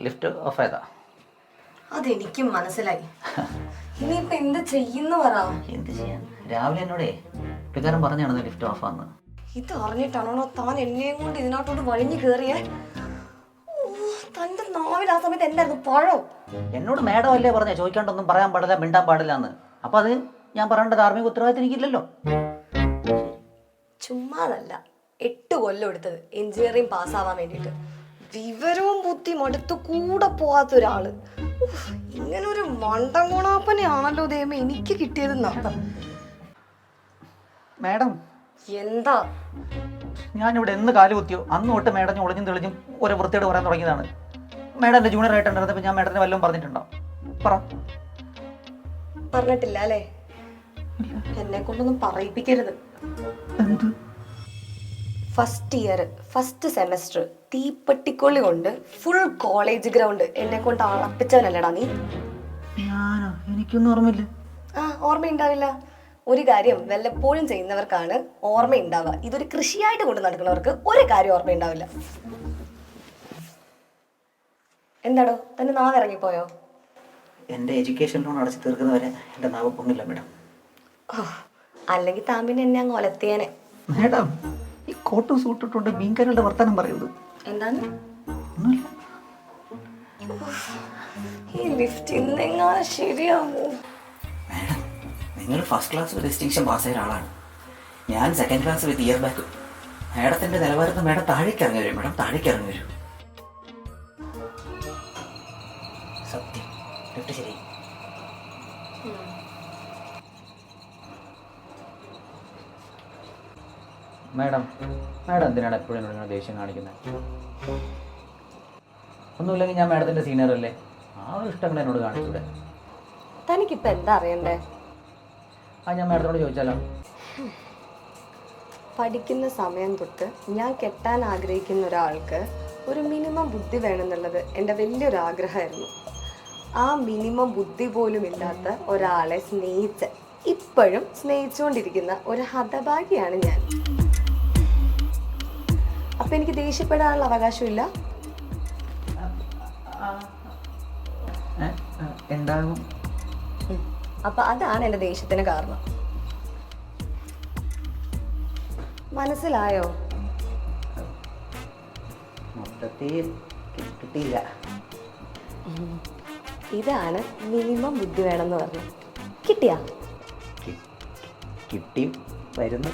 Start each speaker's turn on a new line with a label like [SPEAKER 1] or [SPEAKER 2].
[SPEAKER 1] Lift of ആയതാ.
[SPEAKER 2] അതെനിക്കും മനസ്സിലായി. ഇനിയിപ്പോ എന്ത് ചെയ്യുന്ന പറ.
[SPEAKER 1] എന്ത് ചെയ്യാൻ? രാവിലെ എന്നോടേ പുള്ളിക്കാരൻ പറഞ്ഞാണ് ലിഫ്റ്റ് ഓഫ് ആന്ന്.
[SPEAKER 2] ഇത് അറിഞ്ഞിട്ടാണോ താൻ എന്നെയും കൊണ്ട് ഇതിനകത്തോട്ട് വഴിഞ്ഞു കയറിയേ? തന്റെ നാവിൽ ആ സമയത്ത് എന്തായിരുന്നു? പഴം.
[SPEAKER 1] എന്നോട് മേഡം അല്ലേ പറഞ്ഞേ ചോദിക്കാണ്ടൊന്നും പറയാൻ പാടില്ല, മിണ്ടാൻ പാടില്ല എന്ന്. അപ്പൊ അത് ഞാൻ പറയേണ്ട ധാർമ്മിക ഉത്തരവാദിത്തം എനിക്കില്ലല്ലോ.
[SPEAKER 2] ചുമ്മാതല്ല 8 കൊല്ലം എടുത്തത് എഞ്ചിനീയറിംഗ് പാസ്സാവാൻ വേണ്ടിയിട്ട്. വിവരവും ബുദ്ധിയും അടുത്ത് കൂടെ പോവാത്ത ഒരാള്. ഇങ്ങനെ ഒരു മണ്ടൻ ഗുണാപ്പനെയാണല്ലോ ദൈവം എനിക്ക് കിട്ടിയതെന്നാ.
[SPEAKER 1] മേഡം
[SPEAKER 2] എന്താ?
[SPEAKER 1] ഞാനിവിടെ എന്ന് കാല് കുത്തിയോ അന്ന് തൊട്ട് മേഡം ഒളിഞ്ഞും തെളിഞ്ഞും ഓരോ വൃത്തിയോട് പറയാൻ തുടങ്ങിയതാണ്. മേഡം എൻ്റെ ജൂനിയർ ആയിട്ടുണ്ടായിരുന്നപ്പോൾ ഞാൻ മേഡത്തിന് വല്ലതും പറഞ്ഞിട്ടുണ്ടോ? പറ.
[SPEAKER 2] പറഞ്ഞിട്ടില്ല അല്ലേ? എന്നെ കൊണ്ടൊന്നും പറയിപ്പിക്കരുത്. ഫസ്റ്റ് ഇയർ ഫസ്റ്റ് സെമസ്റ്റർ തീപ്പെട്ടിക്കൊള്ളി കൊണ്ട് ഫുൾ കോളേജ് ഗ്രൗണ്ട് എന്നെ കൊണ്ട് അളപ്പിച്ചവനല്ലടാ നീ.
[SPEAKER 1] ഞാനോ? എനിക്കൊന്നും ഓർമ്മയില്ല.
[SPEAKER 2] ഓർമ്മയുണ്ടാവില്ല. ഒരു കാര്യം വല്ലപ്പോഴും ചെയ്യുന്നവർക്കാണ് ഓർമ്മയുണ്ടാവുക. ഇതൊരു കൃഷിയായിട്ട് കൊണ്ട് നടക്കുന്നവർക്ക് ഒരു കാര്യം ഓർമ്മയുണ്ടാവില്ല. എന്താടോ തന്നെ നാവ് ഇറങ്ങിപ്പോയോ?
[SPEAKER 1] എൻ്റെ എഡ്യൂക്കേഷൻ ലോൺ അടച്ച് തീർക്കുന്നവരെ എൻ്റെ നാവ് പൊങ്ങില്ല മേഡം.
[SPEAKER 2] അല്ലെങ്കിൽ താൻ പിന്നെ എന്നെ അങ്ങ് ഒലത്തിയേനെ.
[SPEAKER 1] മേഡം ഈ കോട്ടും സൂട്ടിട്ടുണ്ട് മീൻകറികളുടെ വർത്തമാനം പറയുന്നത്
[SPEAKER 2] എന്താണ്? ഈ ലിഫ്റ്റ് ഇന്നെങ്ങാനും ശരിയാവോ?
[SPEAKER 1] മേഡം നിങ്ങൾ ഫസ്റ്റ് ക്ലാസ് ഡിസ്റ്റിങ്ഷൻ പാസ് ചെയ്ത ആളാണ്. ഞാൻ second class with year back. മേഡത്തിൻ്റെ നിലവാരത്തിൽ മേഡം താഴേക്ക് ഇറങ്ങി വരും. മേഡം താഴേക്ക് ഇറങ്ങി വരും. സത്യം ലിഫ്റ്റ് ശരി. മേഡം എന്തിനാണ് എപ്പോഴും എന്നോട് ഇങ്ങനെ ദേഷ്യം കാണിക്കുന്നത്? ഒന്നുമില്ലെങ്കിൽ ഞാൻ മേഡത്തിൻ്റെ സീനിയർ അല്ലേ? ആ ഇഷ്ടങ്ങൾ എന്നോട് കാണിച്ചൂടെ?
[SPEAKER 2] തനിക്കിപ്പോൾ എന്താ അറിയണ്ടേ?
[SPEAKER 1] ഞാൻ മേഡത്തിനോട് ചോദിച്ചാലോ?
[SPEAKER 2] പഠിക്കുന്ന സമയം തൊട്ട് ഞാൻ കെട്ടാൻ ആഗ്രഹിക്കുന്ന ഒരാൾക്ക് ഒരു മിനിമം ബുദ്ധി വേണമെന്നുള്ളത് എൻ്റെ വലിയൊരു ആഗ്രഹമായിരുന്നു. ആ മിനിമം ബുദ്ധി പോലും ഇല്ലാത്ത ഒരാളെ സ്നേഹിച്ച് ഇപ്പോഴും സ്നേഹിച്ചുകൊണ്ടിരിക്കുന്ന ഒരു ഹതഭാഗ്യാണ് ഞാൻ. അപ്പം എനിക്ക് ദേഷ്യപ്പെടാനുള്ള അവകാശമില്ല.
[SPEAKER 1] എന്താകും?
[SPEAKER 2] അപ്പം അതാണ് എൻ്റെ ദേഷ്യത്തിന് കാരണം. മനസ്സിലായോ?
[SPEAKER 1] മൊത്തത്തിൽ കിട്ടിയില്ല.
[SPEAKER 2] ഇതാണ് മിനിമം ബുദ്ധി വേണമെന്ന് പറഞ്ഞു. കിട്ടിയാ?
[SPEAKER 1] കിട്ടി വരുന്നു.